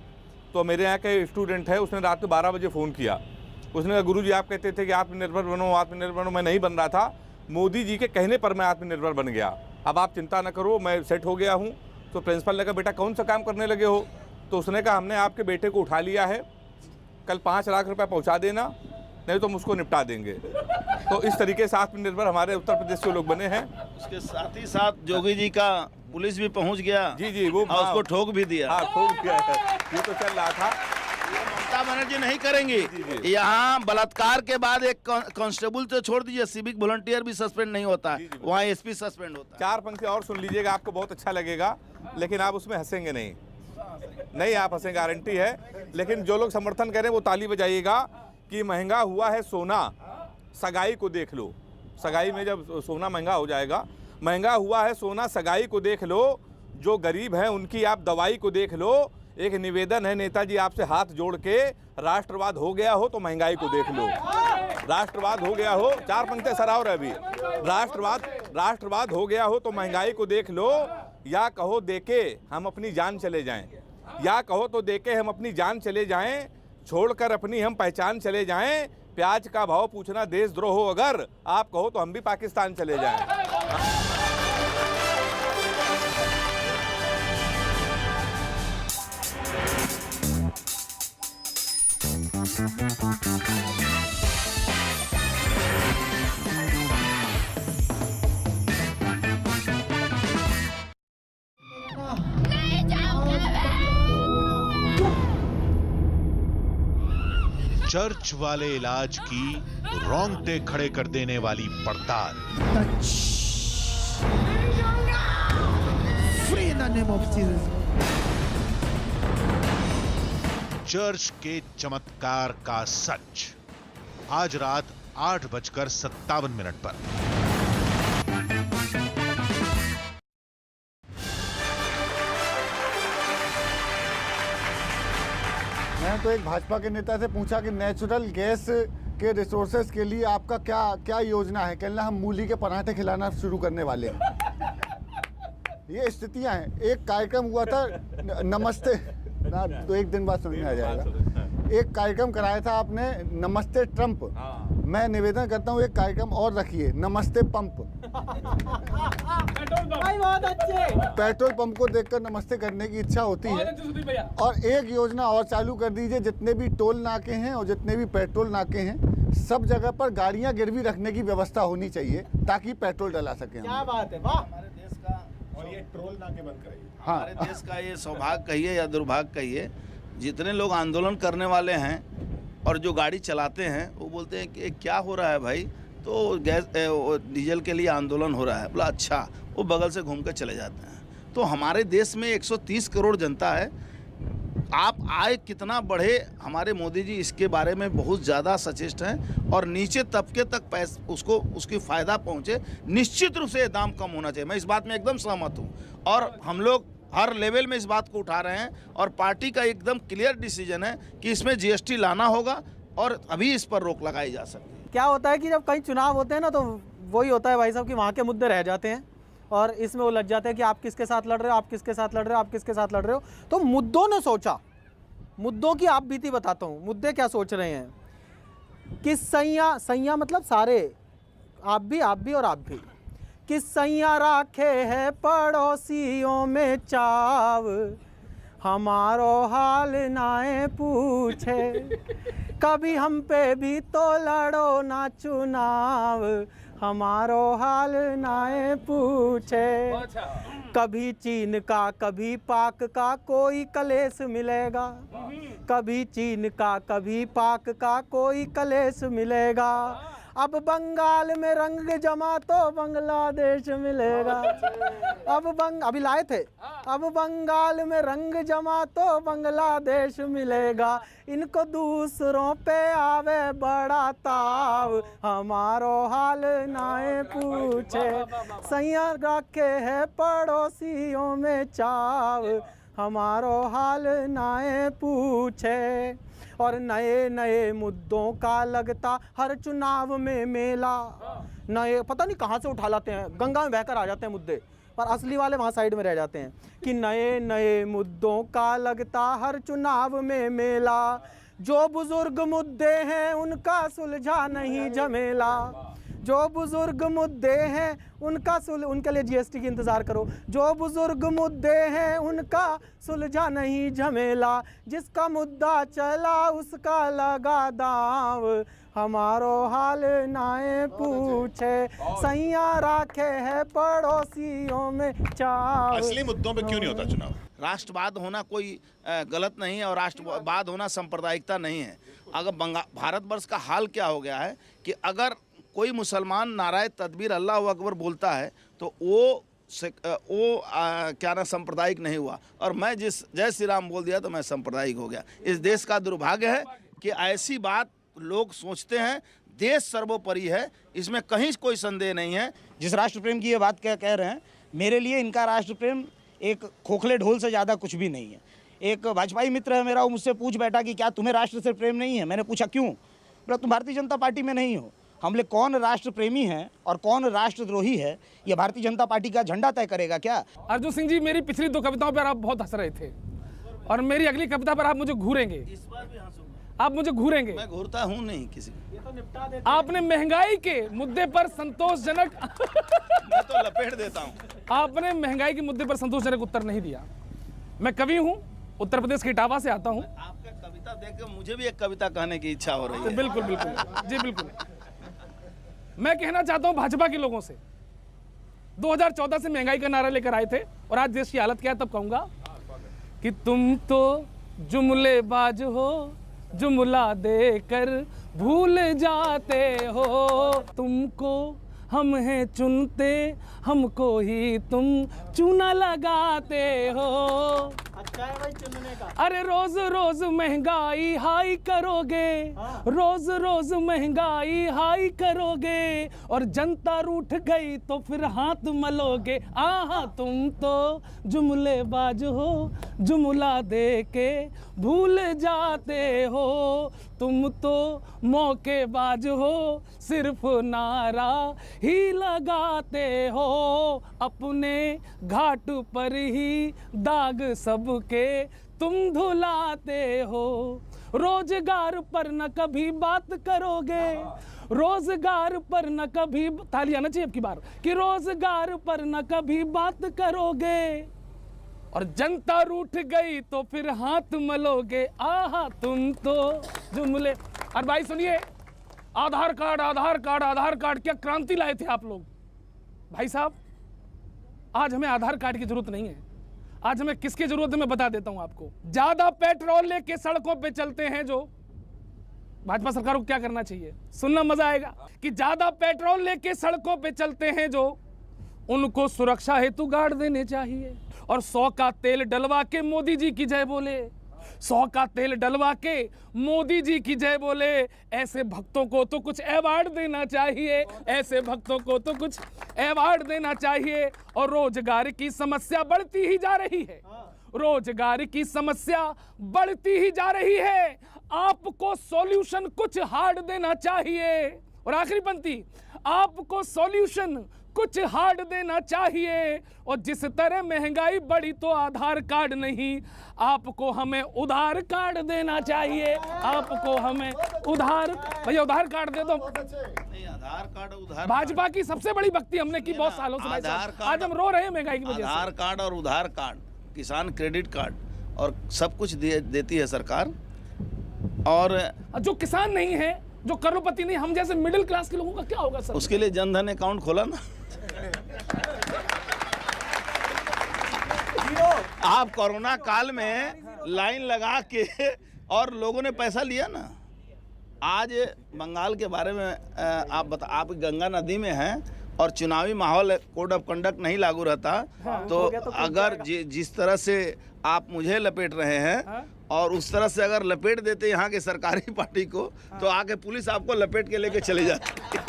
तो मेरे यहाँ के स्टूडेंट है, उसने रात को 12 बजे फ़ोन किया। उसने कहा गुरुजी आप कहते थे कि आत्मनिर्भर बनो, आत्मनिर्भर बनो। मैं नहीं बन रहा था, मोदी जी के कहने पर मैं आत्मनिर्भर बन गया। अब आप चिंता न करो, मैं सेट हो गया हूँ। तो प्रिंसिपल ने कहा बेटा कौन सा काम करने लगे हो? तो उसने कहा हमने आपके बेटे को उठा लिया है, कल 5 लाख रुपए पहुँचा देना, नहीं तो हम उसको निपटा देंगे। तो इस तरीके से आत्मनिर्भर हमारे उत्तर प्रदेश के लोग बने हैं। उसके साथ ही साथ योगी जी का पुलिस भी पहुंच गया। जी, वो उसको ठोक भी दिया। हाँ, ठोक दिया है। ये तो चल रहा था। ममता बनर्जी नहीं करेंगी। यहाँ बलात्कार के बाद एक कांस्टेबल तो छोड़ दीजिए, सिविक वॉलंटियर भी सस्पेंड नहीं होता है, वहाँ एसपी सस्पेंड होता है। 4 पंक्ति और सुन लीजिएगा, आपको बहुत अच्छा लगेगा, लेकिन आप उसमें हंसेंगे नहीं। नहीं आप हंसेंगे, गारंटी है। लेकिन जो लोग समर्थन करें वो ताली बजाइएगा कि महंगा हुआ है सोना, सगाई को देख लो। सगाई में जब सोना महंगा हो जाएगा, महंगा हुआ है सोना, सगाई को देख लो। जो गरीब हैं उनकी आप दवाई को देख लो। एक निवेदन है नेताजी आपसे हाथ जोड़ के, राष्ट्रवाद हो गया हो तो महंगाई को देख लो। राष्ट्रवाद हो गया हो, 4 पंक्ति सराव रहे अभी। राष्ट्रवाद हो गया हो तो महंगाई को देख लो, या कहो देके हम अपनी जान चले जाएं, या कहो तो देके हम अपनी जान चले जाएं, छोड़कर अपनी हम पहचान चले जाएं। प्याज का भाव पूछना देशद्रोह हो, अगर आप कहो तो हम भी पाकिस्तान चले जाएं। चर्च वाले इलाज की रोंगटे खड़े कर देने वाली पड़ताल। Free in the name of Jesus. Church के चमत्कार का सच, आज रात 8:57 पर। मैंने तो एक भाजपा के नेता से पूछा कि नेचुरल गैस के रिसोर्सेज के लिए आपका क्या क्या योजना है। कहना हम मूली के पराठे खिलाना शुरू करने वाले हैं। ये स्थितियां हैं। एक कार्यक्रम हुआ था नमस्ते ना, तो एक दिन बाद समझ में आ जाएगा। एक कार्यक्रम कराया था आपने नमस्ते ट्रंप। मैं निवेदन करता हूँ एक कार्यक्रम और रखिए, नमस्ते पंप। बहुत अच्छे। पेट्रोल पंप को देखकर नमस्ते करने की इच्छा होती है। और एक योजना और चालू कर दीजिए, जितने भी टोल नाके हैं और जितने भी पेट्रोल नाके हैं, सब जगह पर गाड़ियां गिरवी रखने की व्यवस्था होनी चाहिए ताकि पेट्रोल डला सके। क्या बात है, वाह। हमारे देश का और ये ट्रोल नाके बंद कराइए। हमारे देश का ये सौभाग्य कहिए या दुर्भाग्य कहिए, जितने लोग आंदोलन करने वाले हैं और जो गाड़ी चलाते हैं वो बोलते हैं कि क्या हो रहा है भाई, तो गैस डीजल के लिए आंदोलन हो रहा है। बोला अच्छा, वो बगल से घूम कर चले जाते हैं। तो हमारे देश में 130 करोड़ जनता है। आप आय कितना बढ़े, हमारे मोदी जी इसके बारे में बहुत ज़्यादा सचेष्ट हैं और नीचे तबके तक उसको उसकी फ़ायदा पहुँचे। निश्चित रूप से ये दाम कम होना चाहिए, मैं इस बात में एकदम सहमत हूँ। और हम लोग हर लेवल में इस बात को उठा रहे हैं और पार्टी का एकदम क्लियर डिसीजन है कि इसमें GST लाना होगा और अभी इस पर रोक लगाई जा सकती है। क्या होता है कि जब कहीं चुनाव होते हैं ना, तो वही होता है भाई साहब कि वहाँ के मुद्दे रह जाते हैं और इसमें वो लग जाते हैं कि आप किसके साथ लड़ रहे हो, आप किसके साथ लड़ रहे हो, आप किसके साथ लड़ रहे हो। तो मुद्दों ने सोचा, मुद्दों की आप बीती बताता हूँ। मुद्दे क्या सोच रहे हैं कि सैया मतलब सारे, आप भी और आप भी, कि सैया राखे है पड़ोसियों में चाव, हमारो हाल नाए पूछे, कभी हम पे भी तो लड़ो ना चुनाव, हमारो हाल नाए पूछे। कभी चीन का कभी पाक का कोई कलेश मिलेगा, कभी चीन का कभी पाक का कोई कलेश मिलेगा। अब बंगाल में रंग जमा तो बांग्लादेश मिलेगा। अभी लाए थे, अब बंगाल में रंग जमा तो बांग्लादेश मिलेगा। इनको दूसरों पे आवे बड़ा ताव, हमारो हाल नाए पूछे, सैया रखे है पड़ोसियों में चाव, हमारो हाल नाए पूछे। और नए नए मुद्दों का लगता हर चुनाव में मेला। नए पता नहीं कहाँ से उठा लाते हैं, गंगा में बहकर आ जाते हैं मुद्दे, पर असली वाले वहाँ साइड में रह जाते हैं। कि नए नए मुद्दों का लगता हर चुनाव में मेला, जो बुजुर्ग मुद्दे हैं उनका सुलझा नहीं झमेला, जो बुजुर्ग मुद्दे हैं उनके लिए GST की इंतज़ार करो, जो बुजुर्ग मुद्दे हैं उनका सुलझा नहीं झमेला, जिसका मुद्दा चला उसका लगा दाव, हमारो हाल नाए पूछे, सैया राखे है पड़ोसियों में चाव। असली मुद्दों पे क्यों नहीं होता चुनाव? राष्ट्रवाद होना कोई गलत नहीं है और राष्ट्रवाद होना सांप्रदायिकता नहीं है। अगर भारतवर्ष का हाल क्या हो गया है कि अगर कोई मुसलमान नाराय तदबीर अल्लाह अकबर बोलता है तो वो क्या ना सांप्रदायिक नहीं हुआ, और मैं जिस जय श्री राम बोल दिया तो मैं सांप्रदायिक हो गया। इस देश का दुर्भाग्य है कि ऐसी बात लोग सोचते हैं। देश सर्वोपरि है, इसमें कहीं कोई संदेह नहीं है। जिस राष्ट्र प्रेम की ये बात कह रहे हैं, मेरे लिए इनका राष्ट्र प्रेम एक खोखले ढोल से ज़्यादा कुछ भी नहीं है। एक भाजपाई मित्र है मेरा, वो मुझसे पूछ बैठा कि क्या तुम्हें राष्ट्र से प्रेम नहीं है। मैंने पूछा क्यों? बोला तुम भारतीय जनता पार्टी में नहीं हो। हमले कौन राष्ट्र प्रेमी है और कौन राष्ट्रद्रोही है, ये भारतीय जनता पार्टी का झंडा तय करेगा क्या? अर्जुन सिंह जी, मेरी पिछली 2 कविताओं पर आप बहुत हंस रहे थे और मेरी अगली कविता पर आप मुझे घूरेंगे। इस बार भी हंसूंगा। आप मुझे घूरेंगे। मैं घूरता हूँ नहीं किसी को। आपने महंगाई के मुद्दे पर संतोषजनक मैं तो लपेट देता हूँ। आपने महंगाई के मुद्दे पर संतोषजनक उत्तर नहीं दिया। मैं कवि हूँ, उत्तर प्रदेश के इटावा से आता हूँ। आपका कविता देखकर मुझे भी एक कविता कहने की इच्छा हो रही है। बिल्कुल बिल्कुल जी बिल्कुल। मैं कहना चाहता हूँ भाजपा के लोगों से, 2014 से महंगाई का नारा लेकर आए थे और आज देश की हालत क्या है, तब कहूंगा कि तुम तो जुमलेबाज हो, जुमला देकर भूल जाते हो। तुमको हम हैं चुनते, हमको ही तुम चूना लगाते हो। अच्छा है भाई चुनने का। अरे रोज रोज महंगाई हाई करोगे, रोज रोज महंगाई हाई करोगे, और जनता रूठ गई तो फिर हाथ मलोगे। आहा तुम तो जुमलेबाज हो, जुमला दे के भूल जाते हो। तुम तो मौकेबाज हो, सिर्फ नारा ही लगाते हो। अपने घाट पर ही दाग सबके तुम धुलाते हो। रोजगार पर न कभी बात करोगे, रोजगार पर न कभी, ताली आना चाहिए आपकी बार, कि रोजगार पर न कभी बात करोगे, और जनता रूठ गई तो फिर हाथ मलोगे। आहा तुम तो जुमले। और भाई सुनिए, आधार कार्ड आधार कार्ड आधार कार्ड, क्या क्रांति लाए थे आप लोग। भाई साहब आज हमें आधार कार्ड की जरूरत नहीं है, आज हमें किसकी जरूरत है मैं बता देता हूं आपको। ज्यादा पेट्रोल लेके सड़कों पे चलते हैं जो, भाजपा सरकार को क्या करना चाहिए, सुनना मजा आएगा, कि ज्यादा पेट्रोल लेके सड़कों पे चलते हैं जो, उनको सुरक्षा हेतु गार्ड देने चाहिए। और 100 का तेल डलवा के मोदी जी की जय बोले, 100 का तेल डलवा के मोदी जी की जय बोले। ऐसे भक्तों को तो कुछ अवार्ड देना चाहिए, ऐसे भक्तों को तो कुछ अवार्ड देना चाहिए। और रोजगार की समस्या बढ़ती ही जा रही है, रोजगार की समस्या बढ़ती ही जा रही है। आपको सॉल्यूशन कुछ हार्ड देना चाहिए। और आखिरी पंक्ति, आपको सॉल्यूशन कुछ हार्ड देना चाहिए। और जिस तरह महंगाई बढ़ी तो आधार कार्ड नहीं, आपको हमें उधार कार्ड देना चाहिए। आपको हमें उधार, भैया उधार कार्ड दे दो। आधार कार्ड उधार, भाजपा की सबसे बड़ी भक्ति हमने की बहुत सालों से भाई साहब। आज हम रो रहे हैं महंगाई की वजह से। आधार कार्ड और उधार कार्ड, किसान क्रेडिट कार्ड और सब कुछ देती है सरकार। और जो किसान नहीं है, जो करोड़पति नहीं, हम जैसे मिडिल क्लास के लोगों का क्या होगा सर? उसके लिए जनधन अकाउंट खोला ना। आप कोरोना काल में लाइन लगा के और लोगों ने पैसा लिया ना। आज बंगाल के बारे में आप गंगा नदी में हैं और चुनावी माहौल, कोड ऑफ कंडक्ट नहीं लागू रहता, तो अगर जिस तरह से आप मुझे लपेट रहे हैं और उस तरह से अगर लपेट देते यहाँ के सरकारी पार्टी को, तो आके पुलिस आपको लपेट के लेके चले जाती।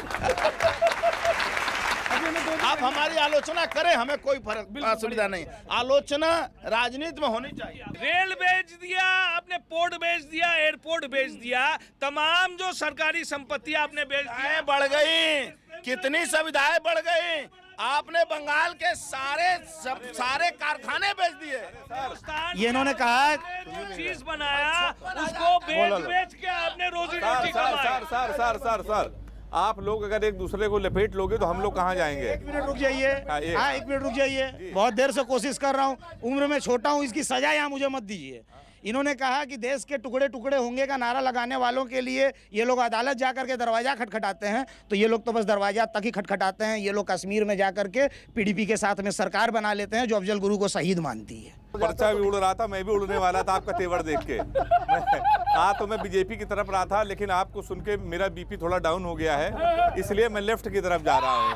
आप हमारी आलोचना करें, हमें कोई फर्क असुविधा नहीं, आलोचना राजनीति में होनी चाहिए। रेल बेच दिया आपने, पोर्ट बेच दिया, एयरपोर्ट बेच दिया, तमाम जो सरकारी संपत्ति आपने बेच दी, बढ़ गई, कितनी सुविधाएं बढ़ गई। आपने बंगाल के सारे कारखाने बेच दिए। ये इन्होंने कहा चीज बनाया, उसको बेच के आपने रोजी रोटी कमाई। सर आप लोग अगर एक दूसरे को लपेट लोगे तो हम लोग कहाँ जाएंगे। एक मिनट रुक जाइए, हाँ 1 मिनट रुक जाइए, बहुत देर से कोशिश कर रहा हूँ, उम्र में छोटा हूँ, इसकी सजा यहाँ मुझे मत दीजिए। इन्होंने कहा कि देश के टुकड़े टुकड़े होंगे का नारा लगाने वालों के लिए ये लोग अदालत जाकर के दरवाजा खटखटाते हैं, तो ये लोग तो बस दरवाजा तक ही खटखटाते हैं। ये लोग कश्मीर में जाकर के पीडीपी के साथ में सरकार बना लेते हैं जो अफजल गुरु को शहीद मानती है। पर्चा भी उड़ रहा था, मैं भी उड़ने वाला था आपका तेवर देख के। तो मैं बीजेपी की तरफ रहा था, लेकिन आपको सुन के मेरा बीपी थोड़ा डाउन हो गया है, इसलिए मैं लेफ्ट की तरफ जा रहा हूँ।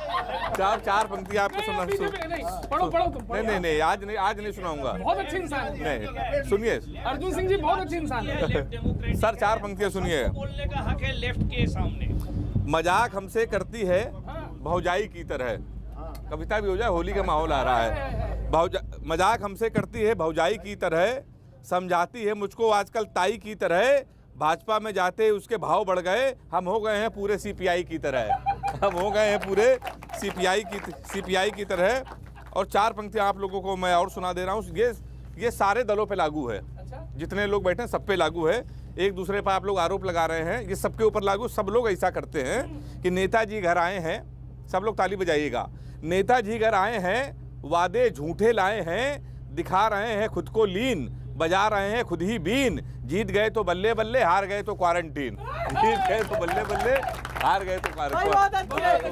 चार पंक्ति आपको सुना। नहीं, आज नहीं सुनाऊंगा। बहुत अच्छे इंसान है। नहीं सुनिए, अर्जुन सिंह जी बहुत अच्छे इंसान है। सर 4 पंक्तियां सुनिए। बोलने का हक है लेफ्ट के सामने। मजाक हमसे करती है भौजाई की तरह, कविता भी हो जाए, होली का माहौल आ रहा है। मजाक हमसे करती है भौजाई की तरह, समझाती है मुझको आजकल ताई की तरह, भाजपा में जाते उसके भाव बढ़ गए, हम हो गए हैं पूरे सीपीआई की तरह, हम हो गए हैं पूरे सीपीआई की तरह। और 4 पंक्तियां आप लोगों को मैं और सुना दे रहा हूँ। ये सारे दलों पे लागू है, जितने लोग बैठे हैं सब पे लागू है। एक दूसरे पर आप लोग आरोप लगा रहे हैं, ये सबके ऊपर लागू। सब लोग ऐसा करते हैं कि नेताजी घर आए हैं, सब लोग ताली बजाइएगा। नेताजी घर आए हैं, वादे झूठे लाए हैं, दिखा रहे हैं खुद को लीन, बजा रहे हैं खुद ही बीन, जीत गए तो बल्ले बल्ले, हार गए तो क्वारंटीन, जीत गए तो बल्ले बल्ले, हार गए तो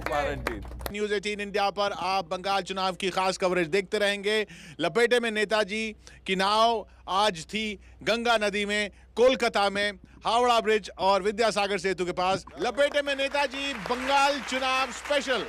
क्वारंटीन। न्यूज़ 18 इंडिया पर आप बंगाल चुनाव की खास कवरेज देखते रहेंगे। लपेटे में नेताजी की नाव आज थी गंगा नदी में, कोलकाता में हावड़ा ब्रिज और विद्यासागर सेतु के पास लपेटे में नेताजी बंगाल चुनाव स्पेशल।